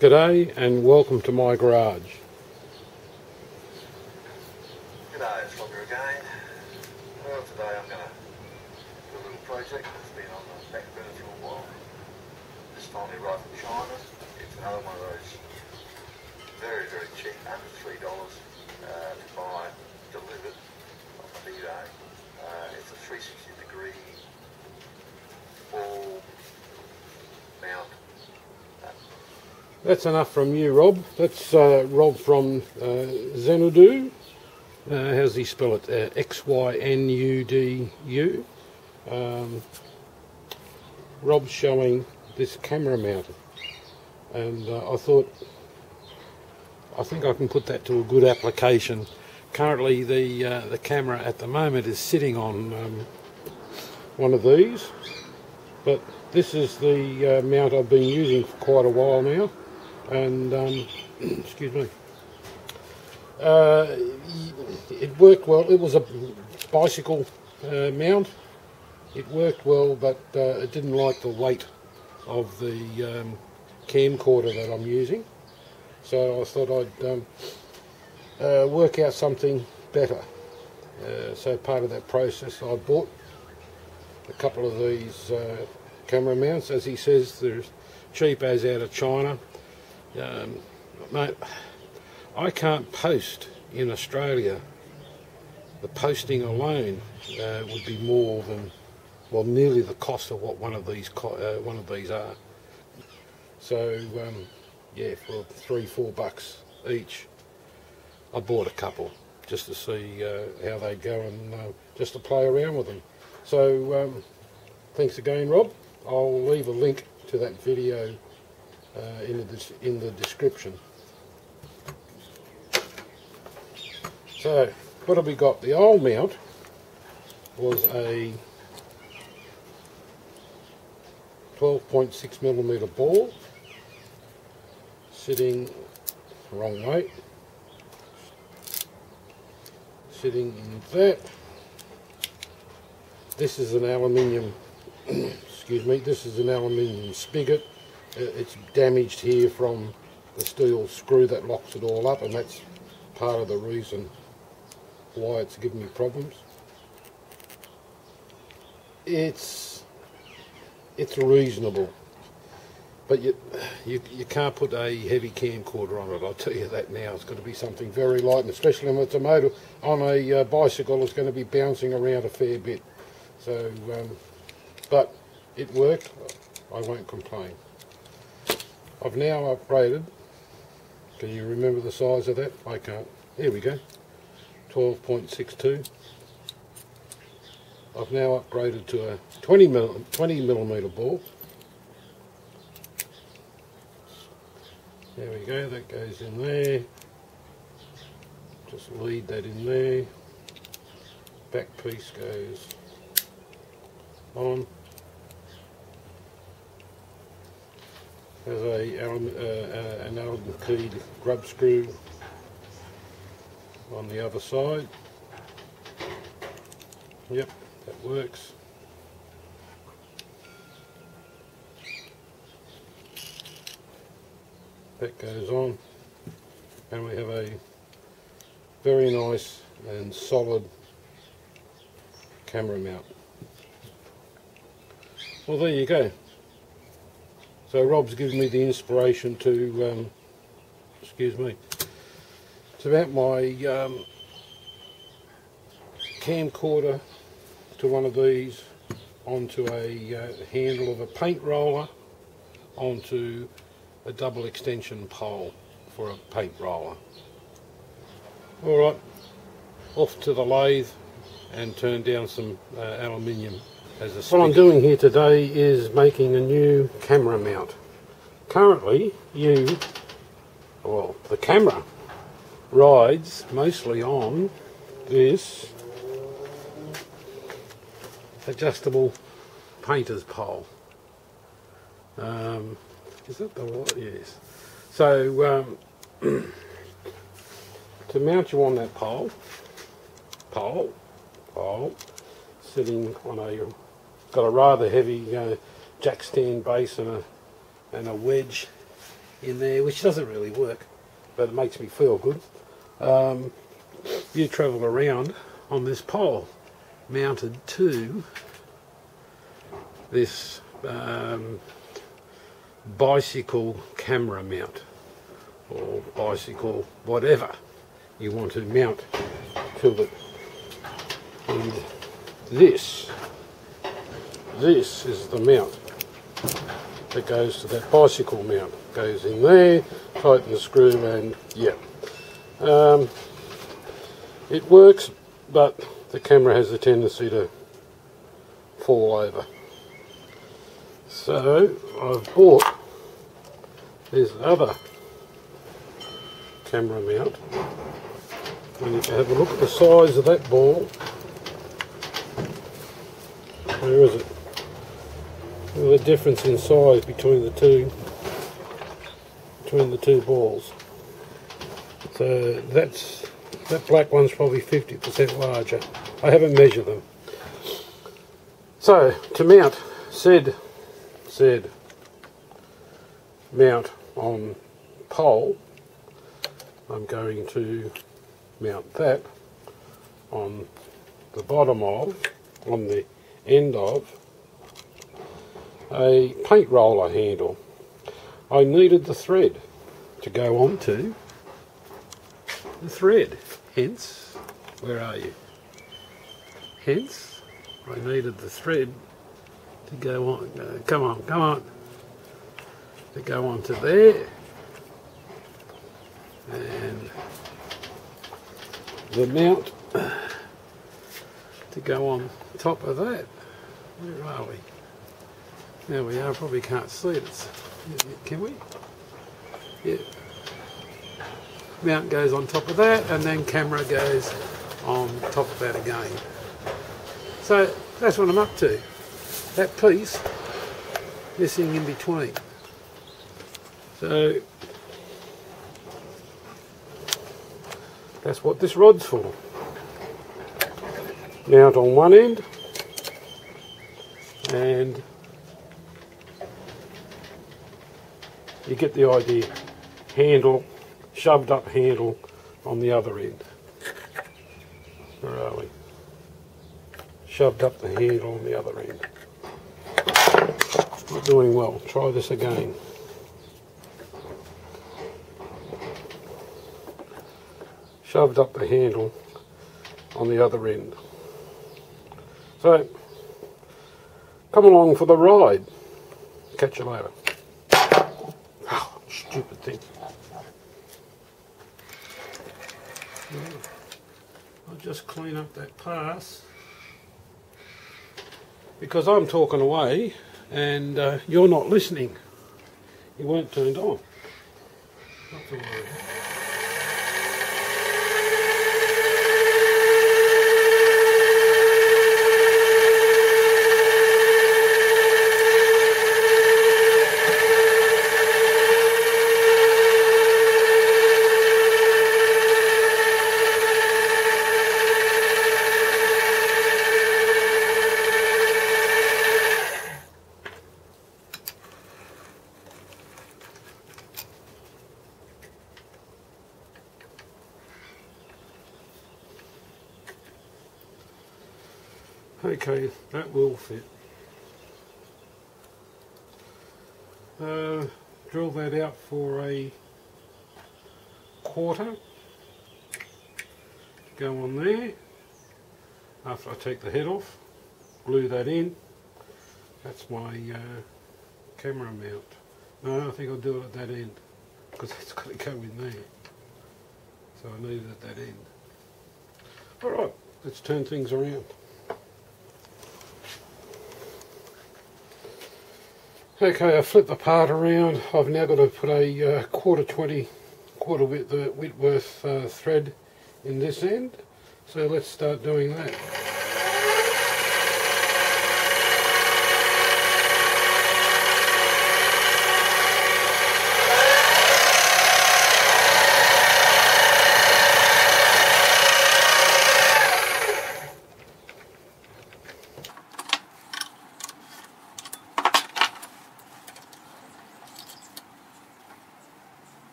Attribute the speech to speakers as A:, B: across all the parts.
A: G'day and welcome to my garage.
B: G'day, it's Roger again. Well, today I'm going to do a little project that's been on the back burner for a while. This finally arrived from China. It's another one of those very, very cheap, under $3 to buy, delivered off of eBay. It's a 360-degree ball mount.
A: That's enough from you, Rob. That's Rob from XYNUDU. How's he spell it? XYNUDU. Rob's showing this camera mount, and I think I can put that to a good application. Currently, the camera at the moment is sitting on one of these, but this is the mount I've been using for quite a while now. And excuse me, it worked well. It was a bicycle mount. It worked well, but it didn't like the weight of the camcorder that I'm using, so I thought I'd work out something better. So part of that process, I bought a couple of these camera mounts. As he says, they're cheap as out of China. Mate, I can't post in Australia. The posting alone would be more than, well, nearly the cost of what one of these are. So yeah, for $3-4 each, I bought a couple just to see how they go and just to play around with them. So thanks again, Rob. I'll leave a link to that video in the description. So what have we got? The old mount was a 12.6mm ball sitting the wrong way, sitting in that. This is an aluminium excuse me, this is an aluminium spigot. It's damaged here from the steel screw that locks it all up, and that's part of the reason why it's giving me problems. It's reasonable, but you can't put a heavy camcorder on it, I'll tell you that now. It's got to be something very light, and especially when it's a motor on a bicycle, it's going to be bouncing around a fair bit. So but it worked. I won't complain. I've now upgraded. Can you remember the size of that? I can't. Here we go. 12.62. I've now upgraded to a 20mm ball. There we go. That goes in there. Just lead that in there. Back piece goes on. There's an Allen keyed grub screw on the other side. Yep, that works. That goes on, and we have a very nice and solid camera mount. Well, there you go. So Rob's given me the inspiration to, excuse me, to mount my camcorder to one of these onto a handle of a paint roller onto a double extension pole for a paint roller. Alright, off to the lathe and turn down some aluminium. What I'm doing here today is making a new camera mount. Currently, the camera rides mostly on this adjustable painter's pole. Is that the one? Yes. So to mount you on that pole, sitting on got a rather heavy jack stand base and a wedge in there, which doesn't really work, but it makes me feel good. You travel around on this pole mounted to this bicycle camera mount, or bicycle whatever you want to mount to it. And this is the mount that goes to that bicycle mount. Goes in there, tighten the screw, and yeah. It works, but the camera has a tendency to fall over. So I've bought this other camera mount, and if you have a look at the size of that ball, where is it? Well, the difference in size between the two balls. So that black one's probably 50% larger. I haven't measured them. So to mount said mount on pole, I'm going to mount that on the bottom of, on the end of, a paint roller handle. I needed the thread to go onto the thread, hence, where are you? Hence, I needed the thread to go on, come on, to go onto there, and the mount to go on top of that. Where are we? There we are, probably can't see it. Can we? Yeah. Mount goes on top of that, and then camera goes on top of that again. So that's what I'm up to. That piece missing in between. So that's what this rod's for. Mount on one end, and you get the idea. Handle, shoved up handle on the other end. Where are we? Shoved up the handle on the other end. Not doing well. Try this again. Shoved up the handle on the other end. So, come along for the ride. Catch you later. Oh, stupid thing. I'll just clean up that pass, because I'm talking away and you're not listening. You weren't turned on. Not to worry. Okay, that will fit. Drill that out for a quarter. Go on there. After I take the head off, glue that in. That's my camera mount. No, I think I'll do it at that end, because it's got to go in there. So I need it at that end. Alright, let's turn things around. Okay, I flipped the part around. I've now got to put a quarter Whitworth thread in this end. So let's start doing that.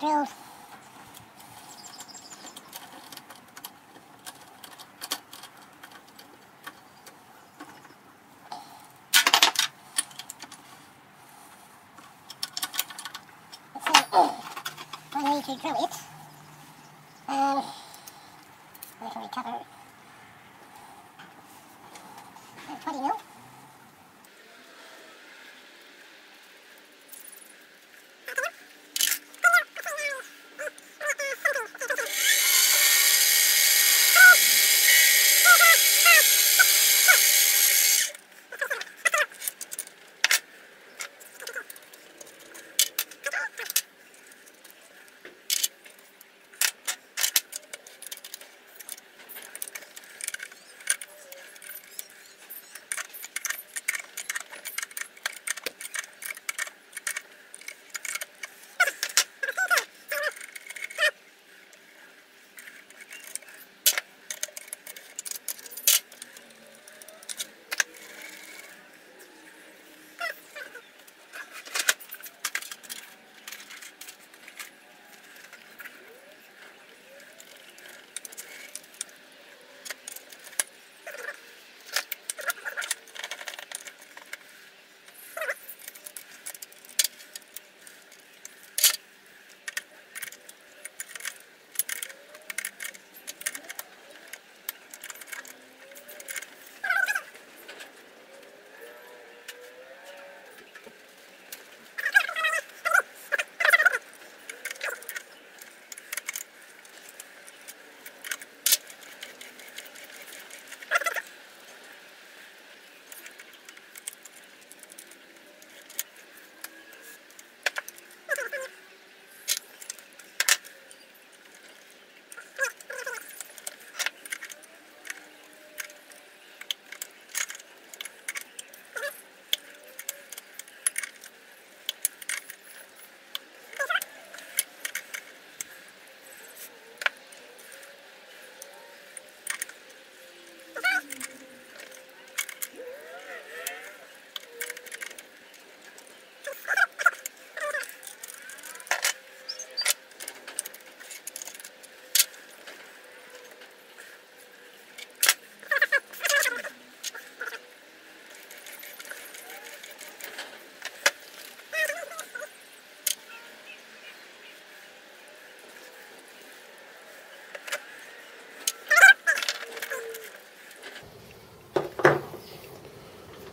C: drill. I need to drill it. I can recover 20 mil.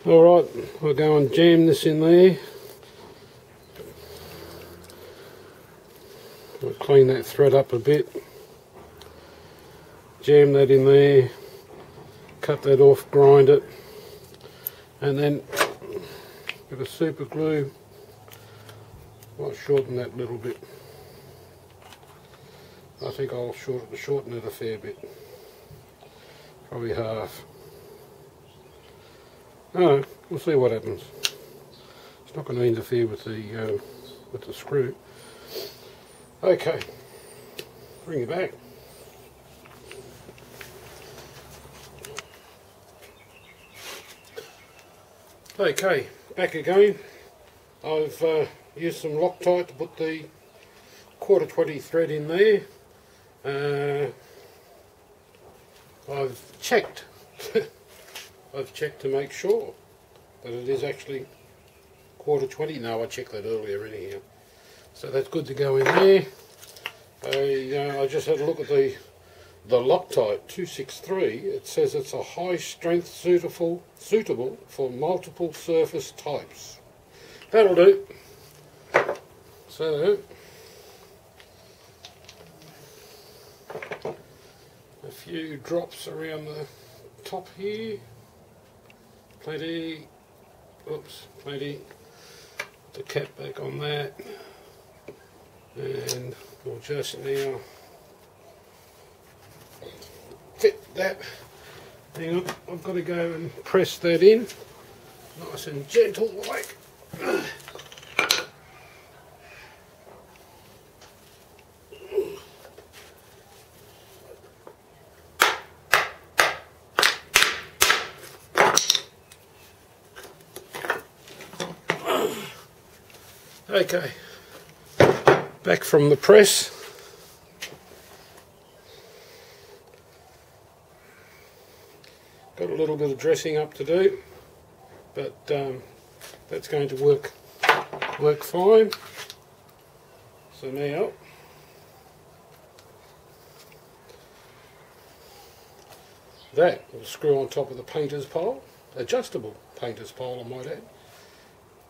A: Alright, we'll go and jam this in there. We'll clean that thread up a bit. Jam that in there, cut that off, grind it, and then with a super glue, I'll shorten that a little bit. I think I'll shorten it a fair bit, probably half. Oh, we'll see what happens. It's not going to interfere with the screw. Okay, bring it back. Okay, back again. I've used some Loctite to put the 1/4 thread in there. I've checked. I've checked to make sure that it is actually 1/4. No, I checked that earlier anyhow. So that's good to go in there. I just had a look at the Loctite 263. It says it's a high strength suitable for multiple surface types. That'll do. So a few drops around the top here. Plenty. Oops, plenty. Put the cap back on that. And we'll just now fit that. Hang on, I've got to go and press that in. Nice and gentle like. Okay, Back from the press. Got a little bit of dressing up to do, but that's going to work fine. So now that will screw on top of the painter's pole, adjustable painter's pole I might add.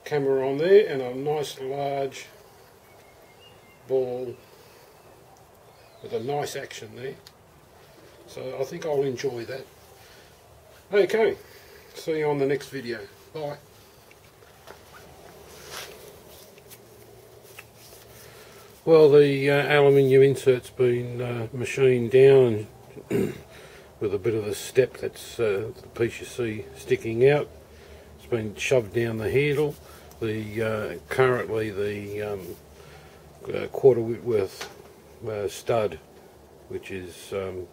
A: Camera on there and a nice large ball with a nice action there. So I think I'll enjoy that. Okay, see you on the next video. Bye. Well, the aluminium insert's been machined down with a bit of the step, that's the piece you see sticking out. It's been shoved down the handle. The currently the quarter Whitworth stud, which is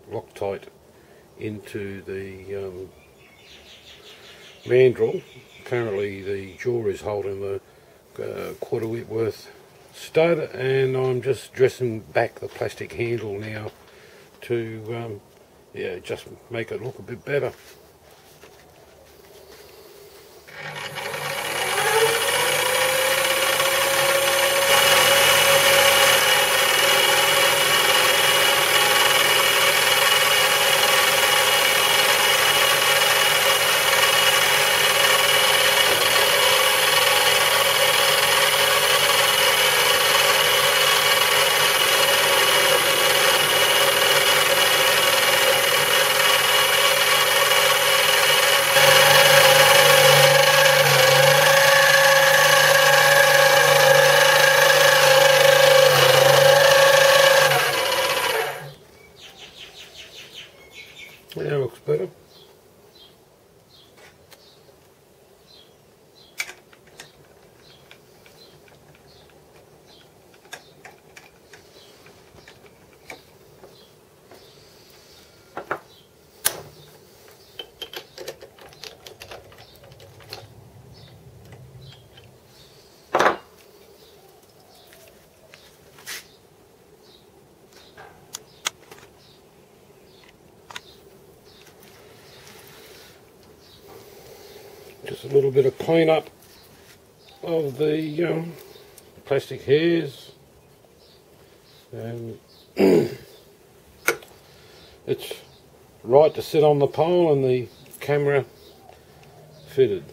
A: Loctite into the mandrel. Currently the jaw is holding the quarter Whitworth stud, and I'm just dressing back the plastic handle now to yeah, just make it look a bit better. That looks better. Just a little bit of clean up of the plastic hairs, and it's right to sit on the pole and the camera fitted.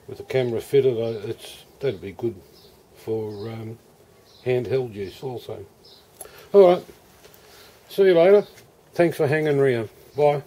A: With the camera fitted, that'd be good for handheld use also. Alright, see you later. Thanks for hanging around. Bye.